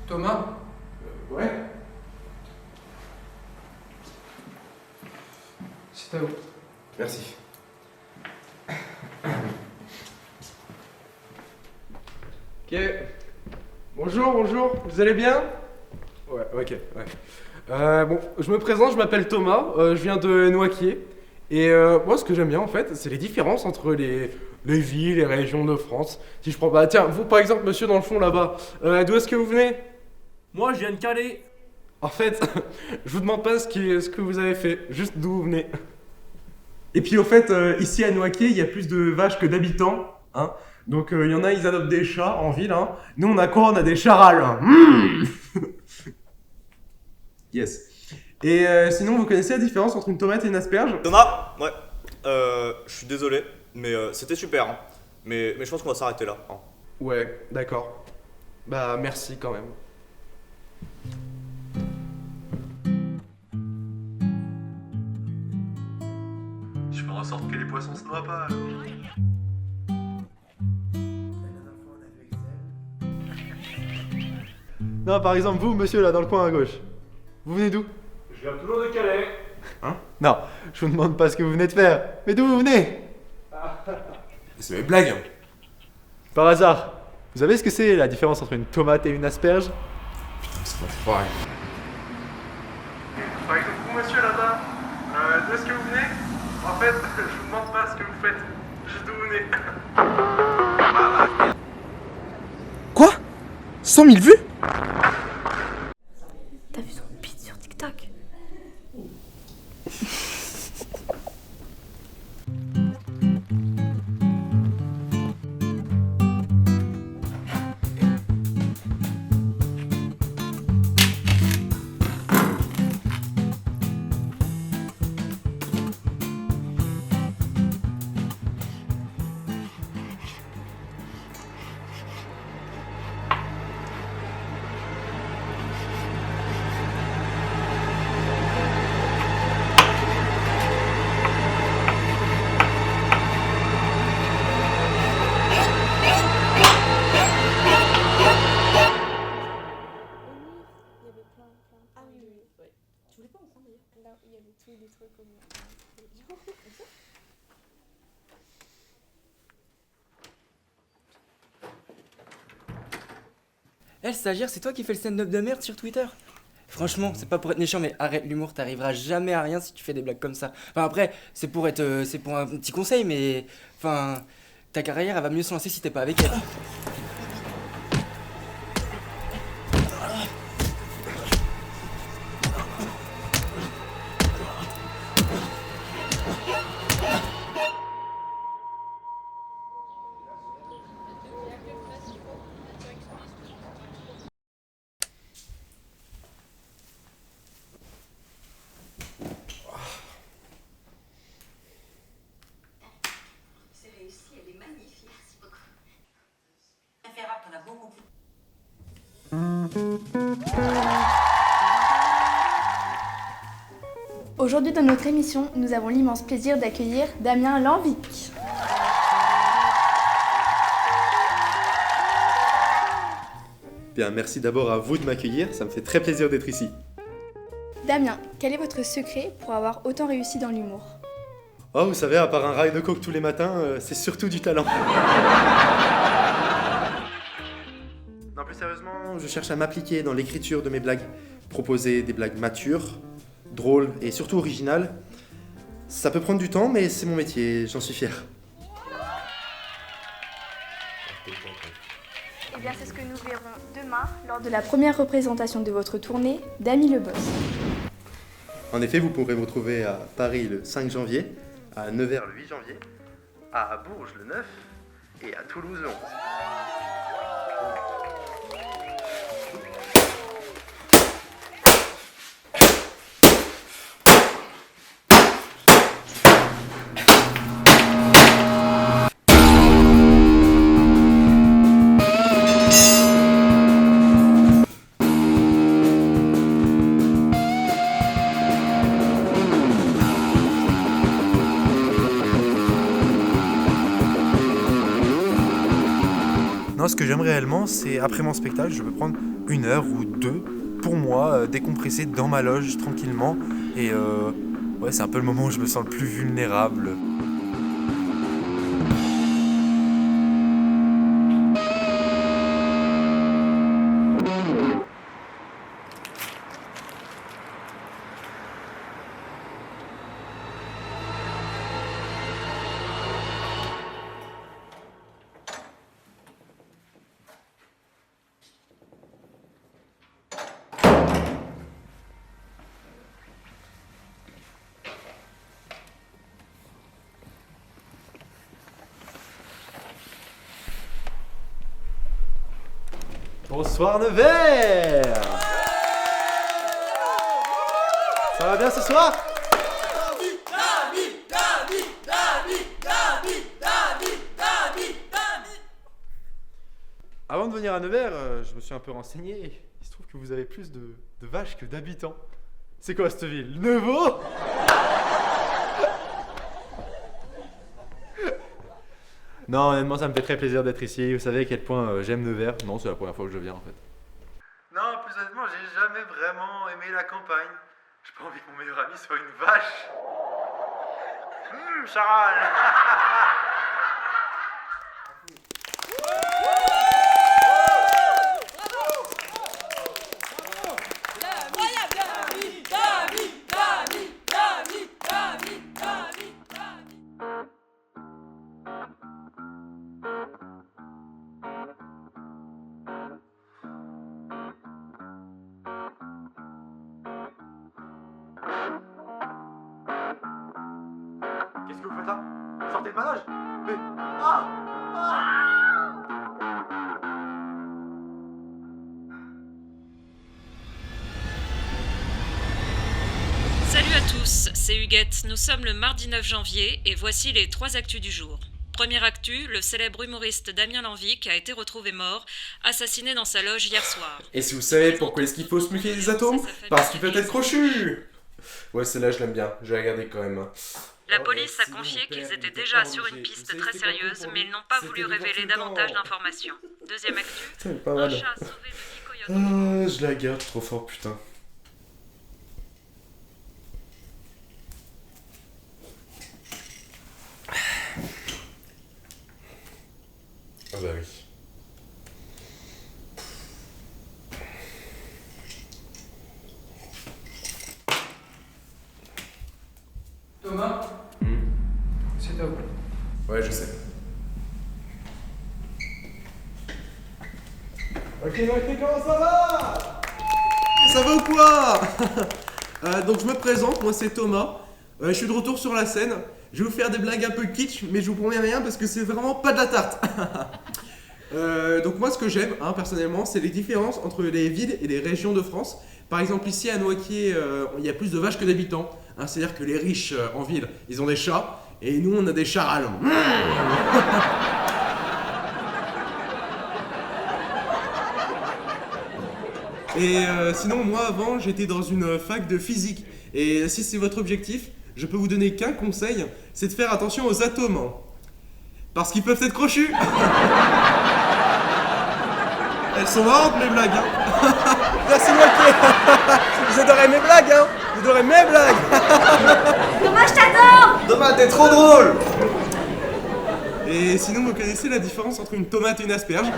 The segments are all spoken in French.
Thomas? Ouais. C'est à vous. Merci. Ok. Bonjour, vous allez bien? Ouais, ok, ouais. Bon, je me présente, je m'appelle Thomas, je viens de Noachier. Et moi, ce que j'aime bien, en fait, c'est les différences entre les villes, les régions de France. Si je prends, bah tiens, vous par exemple, monsieur dans le fond là-bas, d'où est-ce que vous venez? Moi, je viens de Calais. En fait, je vous demande pas ce que vous avez fait, juste d'où vous venez. Et puis au fait, ici à Noachier, il y a plus de vaches que d'habitants, hein. Donc il y en a, ils adoptent des chats en ville, hein. Nous, on a quoi? On a des charales, hein. Yes. Et sinon, vous connaissez la différence entre une tomate et une asperge? Thomas, ouais, je suis désolé, mais c'était super, hein. Mais je pense qu'on va s'arrêter là, hein. Ouais, d'accord. Bah merci quand même. Je fais en sorte que les poissons se noient pas. Non, par exemple, vous, monsieur, là, dans le coin à gauche. Vous venez d'où? Je viens toujours de Calais. Non, je vous demande pas ce que vous venez de faire, mais d'où vous venez? C'est mes blagues. Par hasard, vous savez ce que c'est la différence entre une tomate et une asperge? C'est pas pareil. Par exemple, vous, monsieur là-bas, d'où est-ce que vous venez? En fait, je vous demande pas ce que vous faites, juste d'où vous venez. Quoi? 100 000 vues? T'as vu son beat sur TikTok? Ah oui, oui, ouais. Tu voulais pas ensemble d'ailleurs? Là, il y avait tous des trucs comme ça. Eh, stagiaire, c'est toi qui fais le stand-up de merde sur Twitter? Franchement, c'est pas pour être méchant, mais arrête l'humour, t'arriveras jamais à rien si tu fais des blagues comme ça. Enfin, après, c'est pour un petit conseil, mais. Enfin, ta carrière, elle va mieux se lancer si t'es pas avec elle. C'est réussi, elle est magnifique. Merci beaucoup. Préférable, t'en as beaucoup plus. Aujourd'hui, dans notre émission, nous avons l'immense plaisir d'accueillir Damien Lanvic. Bien, merci d'abord à vous de m'accueillir, ça me fait très plaisir d'être ici. Damien, quel est votre secret pour avoir autant réussi dans l'humour? Oh, vous savez, à part un rail de coke tous les matins, c'est surtout du talent. Non, plus sérieusement, je cherche à m'appliquer dans l'écriture de mes blagues. Proposer des blagues matures, drôles et surtout originales. Ça peut prendre du temps, mais c'est mon métier, j'en suis fier. Eh bien, c'est ce que nous verrons demain lors de la première représentation de votre tournée d'Ami le Boss. En effet, vous pourrez me retrouver à Paris le 5 janvier, à Nevers le 8 janvier, à Bourges le 9 et à Toulouse le 11. Non, ce que j'aime réellement, c'est après mon spectacle, je peux prendre 1 heure ou 2 pour moi, décompresser dans ma loge tranquillement. Et ouais, c'est un peu le moment où je me sens le plus vulnérable. Bonsoir Nevers. Ça va bien ce soir? Avant de venir à Nevers, je me suis un peu renseigné. Il se trouve que vous avez plus de vaches que d'habitants. C'est quoi cette ville? Nevaux? Non, honnêtement, ça me fait très plaisir d'être ici. Vous savez à quel point j'aime Nevers. Non, c'est la première fois que je viens en fait. Non, plus honnêtement, j'ai jamais vraiment aimé la campagne. J'ai pas envie que mon meilleur ami soit une vache. Ça râle. Qu'est-ce que vous faites là? Sortez de ma loge! Mais... Salut à tous, c'est Huguette. Nous sommes le mardi 9 janvier et voici les 3 actus du jour. Première actu, le célèbre humoriste Damien Lenvic a été retrouvé mort, assassiné dans sa loge hier soir. Et si vous savez pourquoi est-ce qu'il faut se méfier des atomes? Parce qu'il peut être crochu. Ouais, celle-là je l'aime bien, je vais la garder quand même. La police a confié qu'ils étaient déjà sur une piste très sérieuse, mais ils n'ont pas voulu révéler davantage d'informations. Deuxième actu, C'est pas mal. un chat a sauvé le coyote. Je la garde trop fort, putain. Ah bah oui. Thomas, c'est top. Ouais, je sais. Ok, comment ça va? Ça va ou quoi? Donc je me présente, moi c'est Thomas. Je suis de retour sur la scène. Je vais vous faire des blagues un peu kitsch, mais je vous promets rien parce que c'est vraiment pas de la tarte. Donc moi ce que j'aime, personnellement, c'est les différences entre les villes et les régions de France. Par exemple ici à Noachier, il y a plus de vaches que d'habitants. C'est-à-dire que les riches en ville, ils ont des chats, et nous on a des chats râlants. Et sinon moi avant j'étais dans une fac de physique. Et si c'est votre objectif, je peux vous donner qu'un conseil, c'est de faire attention aux atomes. Parce qu'ils peuvent être crochus. Elles sont marrantes mes blagues. Merci Noachier. Vous adorez mes blagues, vous adorez mes blagues. Thomas, je t'adore! Thomas, t'es trop drôle. Et sinon vous connaissez la différence entre une tomate et une asperge?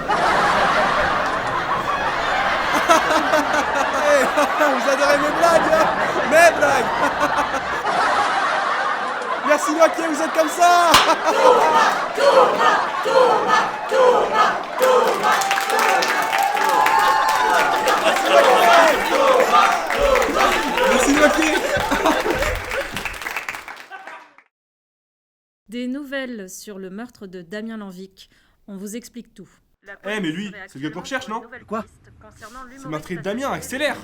Vous adorez mes blagues, mes blagues. Merci Noachier, vous êtes comme ça. Merci Noachier. Des nouvelles sur le meurtre de Damien Lenvic. On vous explique tout. Eh, mais lui, c'est le gars qu'on recherche, non? Quoi? C'est le meurtrier de Damien, accélère!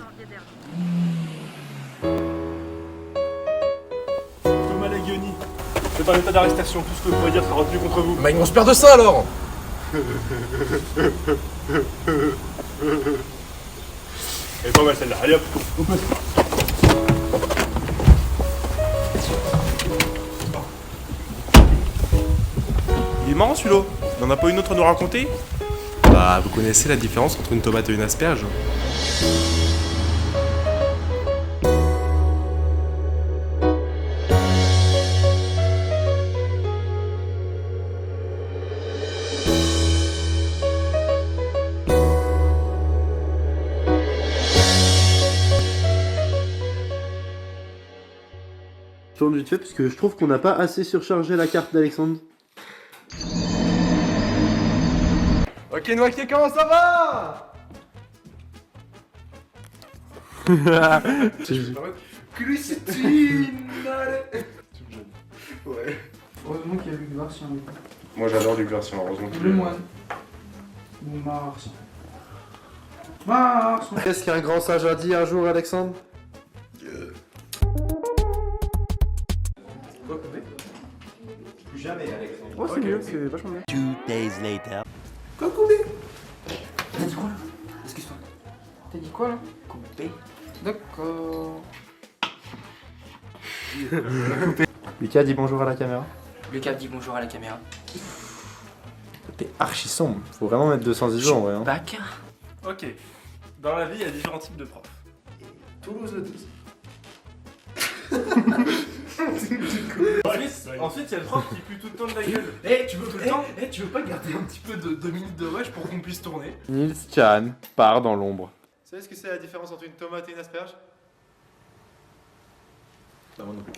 Thomas Laguioni, c'est un état d'arrestation, tout ce que vous pouvez dire sera retenu contre vous. Bah une grosse paire de ça alors. Elle est pas mal celle-là, allez hop, au poste. Il est marrant celui-là, il en a pas une autre à nous raconter? Bah, vous connaissez la différence entre une tomate et une asperge? Je tourne vite fait parce que je trouve qu'on n'a pas assez surchargé la carte d'Alexandre. Ok, Noakier, comment ça va? Christine, allez. Ouais. Heureusement qu'il y a Luc Garcia. Moi j'adore Luc Garcia, heureusement qu'il Le est là. moine. Ou Mars. Mars. Qu'est-ce qu'un grand sage a dit un jour, Alexandre? Plus jamais, Alexandre. Oh, c'est mieux, c'est vachement bien. 2 days later. Quoi, Koubé? T'as dit quoi là? Excuse-toi. T'as dit quoi là? Coupé. D'accord. Lucas dit bonjour à la caméra. Lucas dit bonjour à la caméra. T'es archi sombre. Faut vraiment mettre 200 ISO en vrai. Hein. Bac. Ok. Dans la vie, il y a différents types de profs. Toulouse le 12. Ensuite, il y a le prof qui pue tout le temps de la gueule. Tu veux pas garder un petit peu de 2 minutes de rush pour qu'on puisse tourner? Nils Chan part dans l'ombre. Vous savez ce que c'est la différence entre une tomate et une asperge? Non, moi non plus.